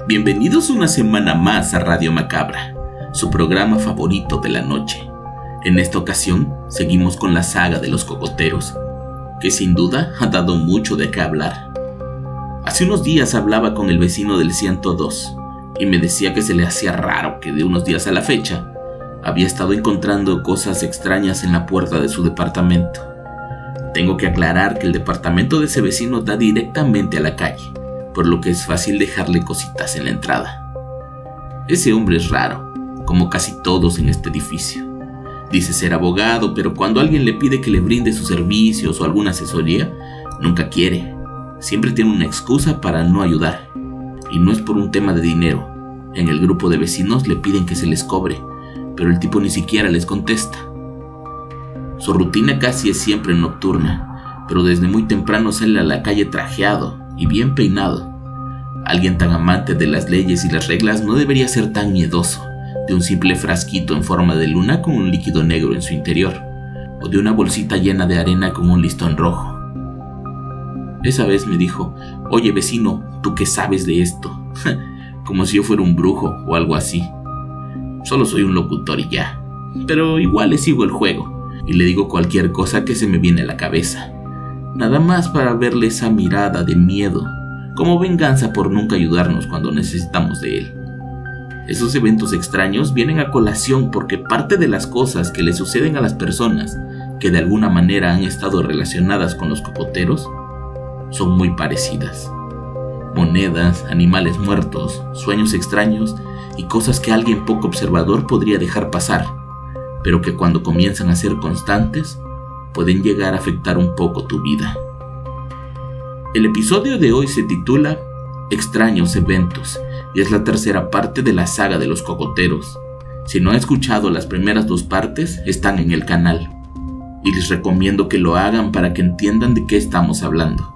Bienvenidos una semana más a Radio Macabra, su programa favorito de la noche. En esta ocasión, seguimos con la saga de los cocoteros, que sin duda ha dado mucho de qué hablar. Hace unos días hablaba con el vecino del 102 y me decía que se le hacía raro que de unos días a la fecha había estado encontrando cosas extrañas en la puerta de su departamento. Tengo que aclarar que el departamento de ese vecino da directamente a la calle, por lo que es fácil dejarle cositas en la entrada. Ese hombre es raro, como casi todos en este edificio. Dice ser abogado, pero cuando alguien le pide que le brinde sus servicios o alguna asesoría, nunca quiere. Siempre tiene una excusa para no ayudar. Y no es por un tema de dinero. En el grupo de vecinos le piden que se les cobre, pero el tipo ni siquiera les contesta. Su rutina casi es siempre nocturna, pero desde muy temprano sale a la calle trajeado y bien peinado. Alguien tan amante de las leyes y las reglas no debería ser tan miedoso de un simple frasquito en forma de luna con un líquido negro en su interior, o de una bolsita llena de arena con un listón rojo. Esa vez me dijo: «Oye vecino, ¿tú qué sabes de esto?», como si yo fuera un brujo o algo así. Solo soy un locutor y ya, pero igual le sigo el juego y le digo cualquier cosa que se me viene a la cabeza. Nada más para verle esa mirada de miedo, como venganza por nunca ayudarnos cuando necesitamos de él. Esos eventos extraños vienen a colación porque parte de las cosas que le suceden a las personas que de alguna manera han estado relacionadas con los cocoteros son muy parecidas. Monedas, animales muertos, sueños extraños y cosas que alguien poco observador podría dejar pasar, pero que cuando comienzan a ser constantes, pueden llegar a afectar un poco tu vida. El episodio de hoy se titula Extraños Eventos y es la tercera parte de la saga de los cocoteros. Si no han escuchado las primeras dos partes, están en el canal y les recomiendo que lo hagan para que entiendan de qué estamos hablando.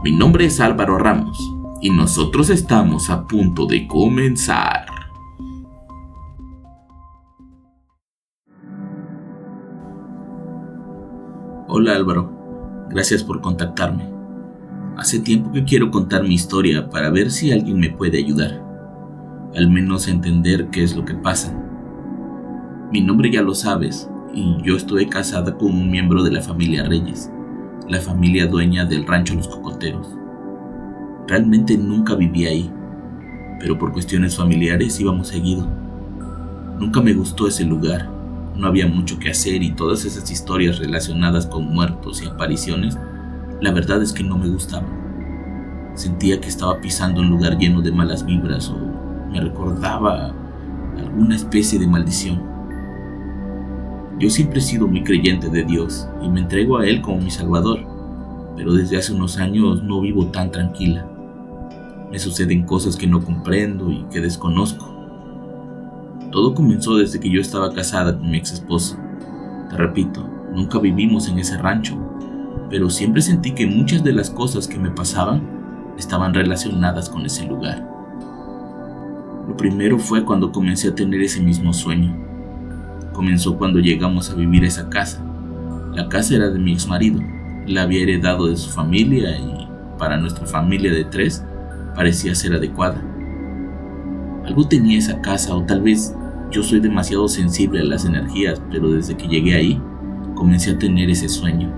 Mi nombre es Álvaro Ramos y nosotros estamos a punto de comenzar. Hola Álvaro, gracias por contactarme. Hace tiempo que quiero contar mi historia para ver si alguien me puede ayudar, al menos entender qué es lo que pasa. Mi nombre ya lo sabes, y yo estoy casada con un miembro de la familia Reyes, la familia dueña del rancho Los Cocoteros. Realmente nunca viví ahí, pero por cuestiones familiares íbamos seguido. Nunca me gustó ese lugar. No había mucho que hacer y todas esas historias relacionadas con muertos y apariciones, la verdad es que no me gustaban. Sentía que estaba pisando un lugar lleno de malas vibras o me recordaba alguna especie de maldición. Yo siempre he sido muy creyente de Dios y me entrego a Él como mi Salvador, pero desde hace unos años no vivo tan tranquila. Me suceden cosas que no comprendo y que desconozco. Todo comenzó desde que yo estaba casada con mi ex esposo. Te repito, nunca vivimos en ese rancho, pero siempre sentí que muchas de las cosas que me pasaban estaban relacionadas con ese lugar. Lo primero fue cuando comencé a tener ese mismo sueño. Comenzó cuando llegamos a vivir a esa casa. La casa era de mi ex marido, la había heredado de su familia y para nuestra familia de 3 parecía ser adecuada. Algo tenía esa casa, o tal vez yo soy demasiado sensible a las energías, pero desde que llegué ahí, comencé a tener ese sueño.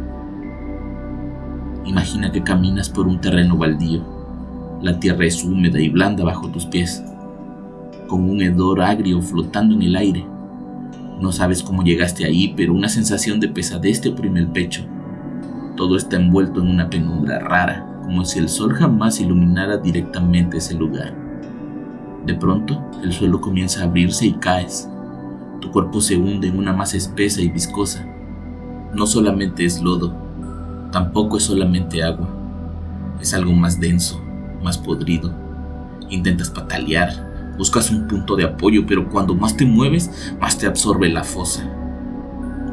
Imagina que caminas por un terreno baldío. La tierra es húmeda y blanda bajo tus pies, con un hedor agrio flotando en el aire. No sabes cómo llegaste ahí, pero una sensación de pesadez te oprime el pecho. Todo está envuelto en una penumbra rara, como si el sol jamás iluminara directamente ese lugar. De pronto, el suelo comienza a abrirse y caes. Tu cuerpo se hunde en una masa espesa y viscosa. No solamente es lodo, tampoco es solamente agua. Es algo más denso, más podrido. Intentas patalear, buscas un punto de apoyo, pero cuando más te mueves, más te absorbe la fosa.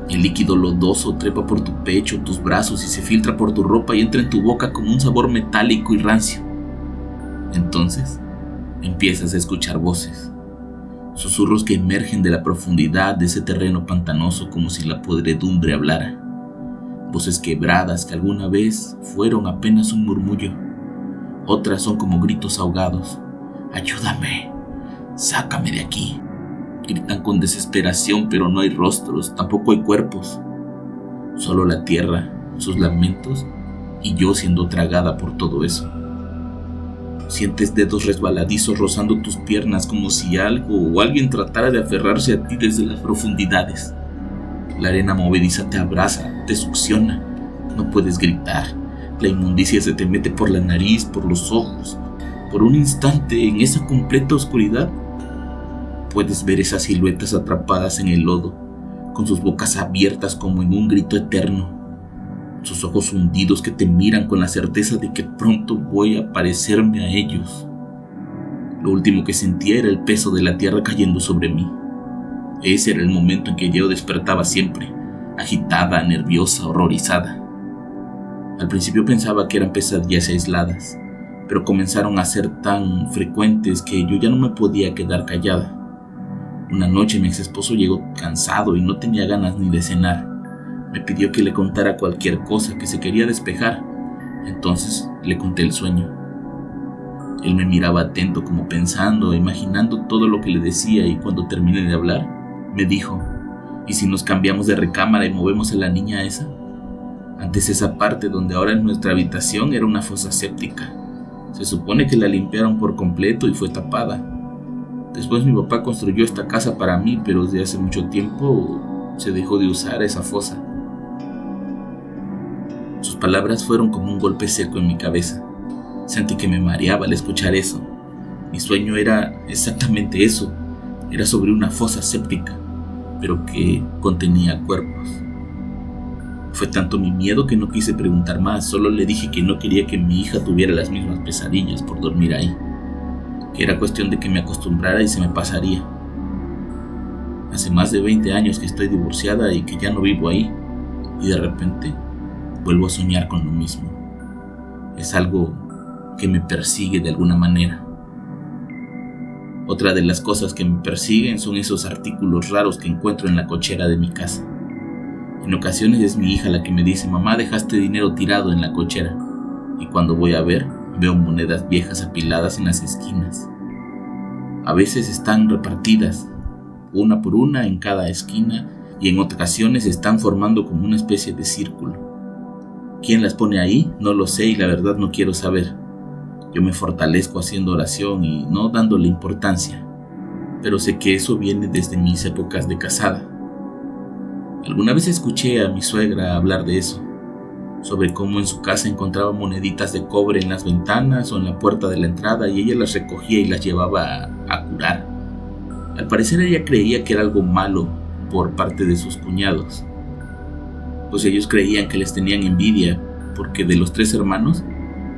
El líquido lodoso trepa por tu pecho, tus brazos y se filtra por tu ropa y entra en tu boca como un sabor metálico y rancio. Entonces, empiezas a escuchar voces, susurros que emergen de la profundidad de ese terreno pantanoso como si la podredumbre hablara. Voces quebradas que alguna vez fueron apenas un murmullo. Otras son como gritos ahogados, «Ayúdame, sácame de aquí». Gritan con desesperación, pero no hay rostros, tampoco hay cuerpos. Solo la tierra, sus lamentos y yo siendo tragada por todo eso. Sientes dedos resbaladizos rozando tus piernas como si algo o alguien tratara de aferrarse a ti desde las profundidades. La arena movediza te abraza, te succiona. No puedes gritar. La inmundicia se te mete por la nariz, por los ojos. Por un instante, en esa completa oscuridad, puedes ver esas siluetas atrapadas en el lodo, con sus bocas abiertas como en un grito eterno. Sus ojos hundidos que te miran con la certeza de que pronto voy a parecerme a ellos. Lo último que sentía era el peso de la tierra cayendo sobre mí. Ese era el momento en que yo despertaba siempre, agitada, nerviosa, horrorizada. Al principio pensaba que eran pesadillas aisladas, pero comenzaron a ser tan frecuentes que yo ya no me podía quedar callada. Una noche mi ex esposo llegó cansado y no tenía ganas ni de cenar. Me pidió que le contara cualquier cosa, que se quería despejar. Entonces le conté el sueño. Él me miraba atento, como pensando, imaginando todo lo que le decía, y cuando terminé de hablar, me dijo: ¿y si nos cambiamos de recámara y movemos a la niña a esa? Antes esa parte donde ahora es nuestra habitación era una fosa séptica. Se supone que la limpiaron por completo y fue tapada. Después mi papá construyó esta casa para mí, pero desde hace mucho tiempo se dejó de usar esa fosa. Sus palabras fueron como un golpe seco en mi cabeza. Sentí que me mareaba al escuchar eso. Mi sueño era exactamente eso. Era sobre una fosa séptica, pero que contenía cuerpos. Fue tanto mi miedo que no quise preguntar más. Solo le dije que no quería que mi hija tuviera las mismas pesadillas por dormir ahí, que era cuestión de que me acostumbrara y se me pasaría. Hace más de 20 años que estoy divorciada y que ya no vivo ahí, y de repente vuelvo a soñar con lo mismo. Es algo que me persigue de alguna manera. Otra de las cosas que me persiguen son esos artículos raros que encuentro en la cochera de mi casa. En ocasiones es mi hija la que me dice: mamá, dejaste dinero tirado en la cochera. Y cuando voy a ver, veo monedas viejas apiladas en las esquinas. A veces están repartidas, una por una en cada esquina, y en ocasiones están formando como una especie de círculo. ¿Quién las pone ahí? No lo sé y la verdad no quiero saber. Yo me fortalezco haciendo oración y no dándole importancia, pero sé que eso viene desde mis épocas de casada. Alguna vez escuché a mi suegra hablar de eso, sobre cómo en su casa encontraba moneditas de cobre en las ventanas o en la puerta de la entrada y ella las recogía y las llevaba a curar. Al parecer ella creía que era algo malo por parte de sus cuñados, pues ellos creían que les tenían envidia porque de los 3 hermanos,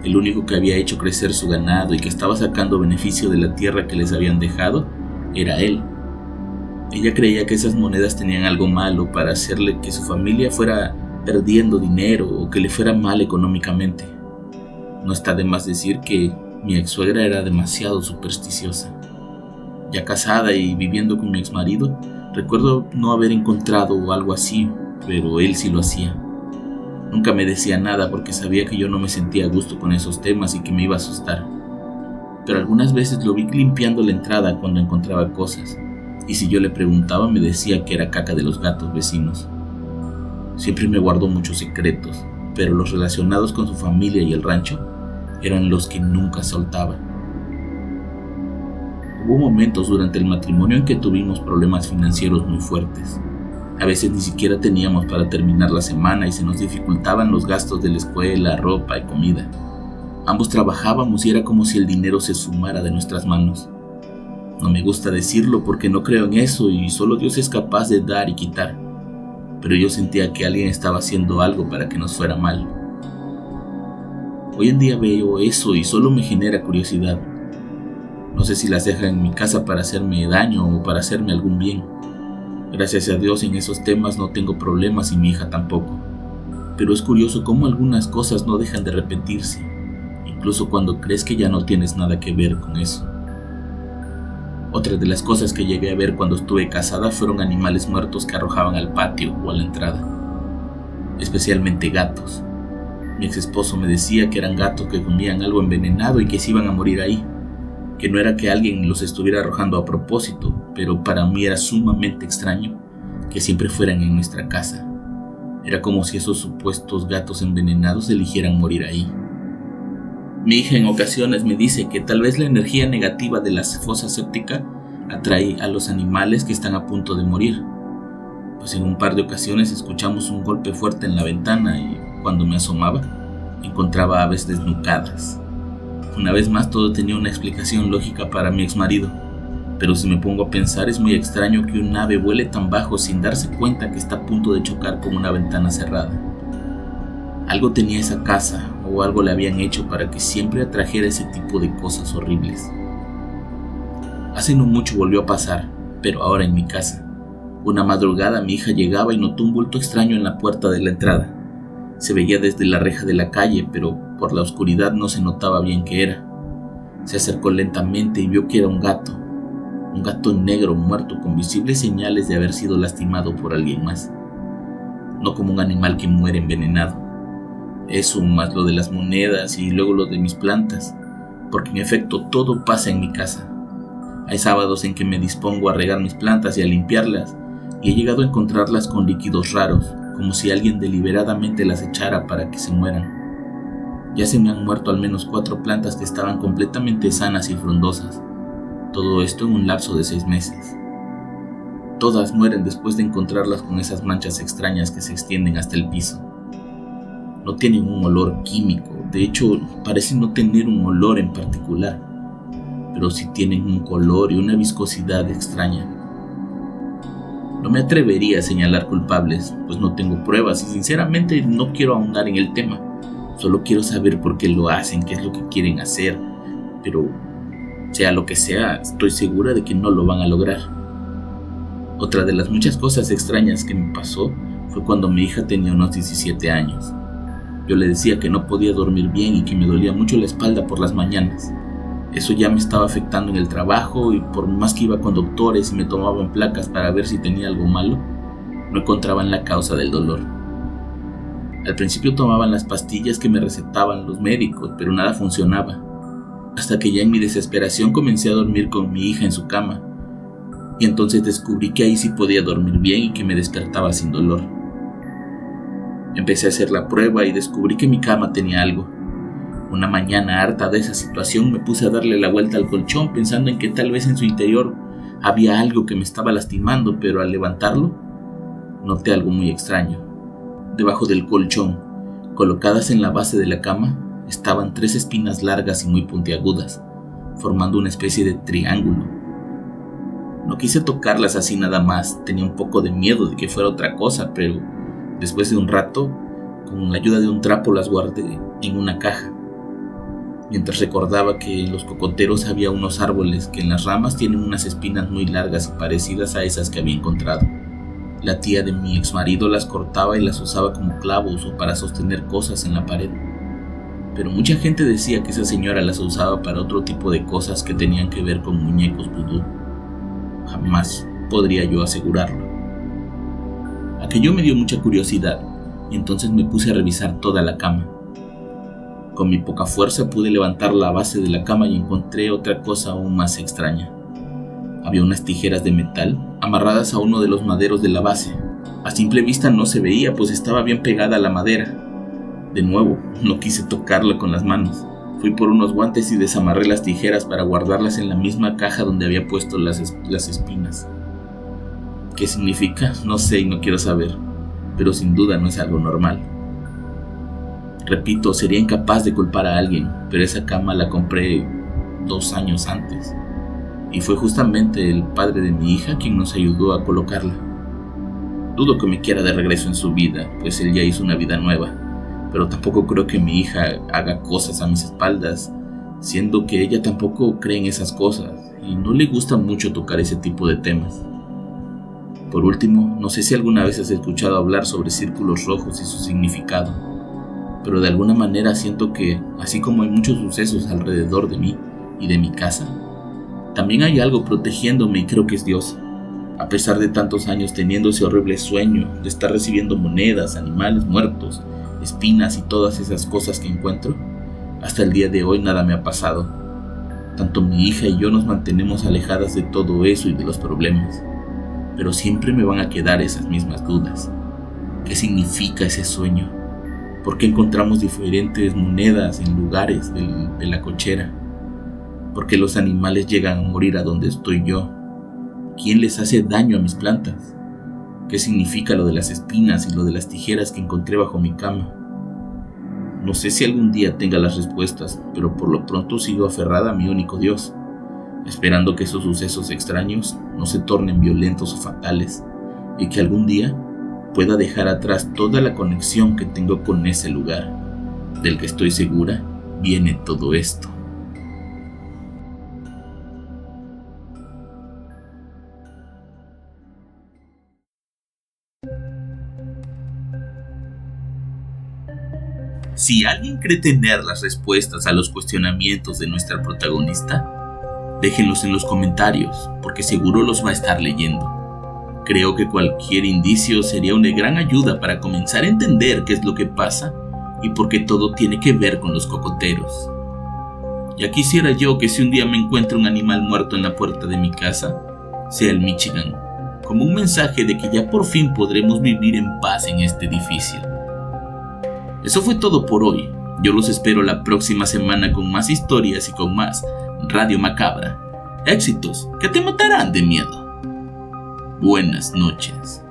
el único que había hecho crecer su ganado y que estaba sacando beneficio de la tierra que les habían dejado era él. Ella creía que esas monedas tenían algo malo para hacerle que su familia fuera perdiendo dinero o que le fuera mal económicamente. No está de más decir que mi ex suegra era demasiado supersticiosa. Ya casada y viviendo con mi ex marido, recuerdo no haber encontrado algo así, pero él sí lo hacía. Nunca me decía nada porque sabía que yo no me sentía a gusto con esos temas y que me iba a asustar. Pero algunas veces lo vi limpiando la entrada cuando encontraba cosas, y si yo le preguntaba me decía que era caca de los gatos vecinos. Siempre me guardó muchos secretos, pero los relacionados con su familia y el rancho eran los que nunca soltaba. Hubo momentos durante el matrimonio en que tuvimos problemas financieros muy fuertes. A veces ni siquiera teníamos para terminar la semana y se nos dificultaban los gastos de la escuela, ropa y comida. Ambos trabajábamos y era como si el dinero se sumara de nuestras manos. No me gusta decirlo porque no creo en eso y solo Dios es capaz de dar y quitar. Pero yo sentía que alguien estaba haciendo algo para que nos fuera mal. Hoy en día veo eso y solo me genera curiosidad. No sé si las dejan en mi casa para hacerme daño o para hacerme algún bien. Gracias a Dios en esos temas no tengo problemas y mi hija tampoco. Pero es curioso cómo algunas cosas no dejan de repetirse, incluso cuando crees que ya no tienes nada que ver con eso. Otra de las cosas que llegué a ver cuando estuve casada fueron animales muertos que arrojaban al patio o a la entrada, especialmente gatos. Mi ex esposo me decía que eran gatos que comían algo envenenado y que se iban a morir ahí. que no era que alguien los estuviera arrojando a propósito, pero para mí era sumamente extraño que siempre fueran en nuestra casa. Era como si esos supuestos gatos envenenados eligieran morir ahí. Mi hija en ocasiones me dice que tal vez la energía negativa de la fosa séptica atrae a los animales que están a punto de morir. Pues en un par de ocasiones escuchamos un golpe fuerte en la ventana y cuando me asomaba encontraba aves desnucadas. Una vez más todo tenía una explicación lógica para mi exmarido, pero si me pongo a pensar es muy extraño que un ave vuele tan bajo sin darse cuenta que está a punto de chocar con una ventana cerrada. Algo tenía esa casa o algo le habían hecho para que siempre atrajera ese tipo de cosas horribles. Hace no mucho volvió a pasar, pero ahora en mi casa. Una madrugada mi hija llegaba y notó un bulto extraño en la puerta de la entrada. Se veía desde la reja de la calle, pero por la oscuridad no se notaba bien qué era. Se acercó lentamente y vio que era un gato negro muerto con visibles señales de haber sido lastimado por alguien más. No como un animal que muere envenenado. Eso más lo de las monedas y luego lo de mis plantas, porque en efecto todo pasa en mi casa. Hay sábados en que me dispongo a regar mis plantas y a limpiarlas, y he llegado a encontrarlas con líquidos raros, como si alguien deliberadamente las echara para que se mueran. Ya se me han muerto al menos 4 plantas que estaban completamente sanas y frondosas. Todo esto en un lapso de 6 meses. Todas mueren después de encontrarlas con esas manchas extrañas que se extienden hasta el piso. No tienen un olor químico, de hecho parecen no tener un olor en particular, pero sí tienen un color y una viscosidad extraña. No me atrevería a señalar culpables, pues no tengo pruebas y sinceramente no quiero ahondar en el tema. Solo quiero saber por qué lo hacen, qué es lo que quieren hacer, pero sea lo que sea, estoy segura de que no lo van a lograr. Otra de las muchas cosas extrañas que me pasó fue cuando mi hija tenía unos 17 años. Yo le decía que no podía dormir bien y que me dolía mucho la espalda por las mañanas. Eso ya me estaba afectando en el trabajo y por más que iba con doctores y me tomaban placas para ver si tenía algo malo, no encontraban la causa del dolor. Al principio tomaban las pastillas que me recetaban los médicos, pero nada funcionaba. Hasta que ya en mi desesperación comencé a dormir con mi hija en su cama. Y entonces descubrí que ahí sí podía dormir bien y que me despertaba sin dolor. Empecé a hacer la prueba y descubrí que mi cama tenía algo. Una mañana, harta de esa situación, me puse a darle la vuelta al colchón pensando en que tal vez en su interior había algo que me estaba lastimando, pero al levantarlo, noté algo muy extraño. Debajo del colchón, colocadas en la base de la cama, estaban 3 espinas largas y muy puntiagudas, formando una especie de triángulo. No quise tocarlas así nada más, tenía un poco de miedo de que fuera otra cosa, pero después de un rato, con la ayuda de un trapo las guardé en una caja. Mientras recordaba que en los cocoteros había unos árboles que en las ramas tienen unas espinas muy largas y parecidas a esas que había encontrado. La tía de mi exmarido las cortaba y las usaba como clavos o para sostener cosas en la pared. Pero mucha gente decía que esa señora las usaba para otro tipo de cosas que tenían que ver con muñecos vudú. Jamás podría yo asegurarlo. Aquello me dio mucha curiosidad y entonces me puse a revisar toda la cama. Con mi poca fuerza pude levantar la base de la cama y encontré otra cosa aún más extraña. Había unas tijeras de metal amarradas a uno de los maderos de la base. A simple vista no se veía, pues estaba bien pegada a la madera. De nuevo, no quise tocarla con las manos. Fui por unos guantes y desamarré las tijeras para guardarlas en la misma caja donde había puesto las espinas. ¿Qué significa? No sé y no quiero saber, pero sin duda no es algo normal. Repito, sería incapaz de culpar a alguien, pero esa cama la compré 2 años antes. Y fue justamente el padre de mi hija quien nos ayudó a colocarla. Dudo que me quiera de regreso en su vida, pues él ya hizo una vida nueva, pero tampoco creo que mi hija haga cosas a mis espaldas, siendo que ella tampoco cree en esas cosas y no le gusta mucho tocar ese tipo de temas. Por último, no sé si alguna vez has escuchado hablar sobre círculos rojos y su significado, pero de alguna manera siento que, así como hay muchos sucesos alrededor de mí y de mi casa, también hay algo protegiéndome y creo que es Dios. A pesar de tantos años teniendo ese horrible sueño de estar recibiendo monedas, animales muertos, espinas y todas esas cosas que encuentro, hasta el día de hoy nada me ha pasado. Tanto mi hija y yo nos mantenemos alejadas de todo eso y de los problemas, pero siempre me van a quedar esas mismas dudas. ¿Qué significa ese sueño? ¿Por qué encontramos diferentes monedas en lugares de la cochera? ¿Por qué los animales llegan a morir a donde estoy yo? ¿Quién les hace daño a mis plantas? ¿Qué significa lo de las espinas y lo de las tijeras que encontré bajo mi cama? No sé si algún día tenga las respuestas, pero por lo pronto sigo aferrada a mi único Dios, esperando que esos sucesos extraños no se tornen violentos o fatales, y que algún día pueda dejar atrás toda la conexión que tengo con ese lugar, del que estoy segura viene todo esto. Si alguien cree tener las respuestas a los cuestionamientos de nuestra protagonista, déjenlos en los comentarios, porque seguro los va a estar leyendo. Creo que cualquier indicio sería una gran ayuda para comenzar a entender qué es lo que pasa y por qué todo tiene que ver con los cocoteros. Ya quisiera yo que si un día me encuentro un animal muerto en la puerta de mi casa, sea el Michigan, como un mensaje de que ya por fin podremos vivir en paz en este edificio. Eso fue todo por hoy. Yo los espero la próxima semana con más historias y con más Radio Macabra. Éxitos que te matarán de miedo. Buenas noches.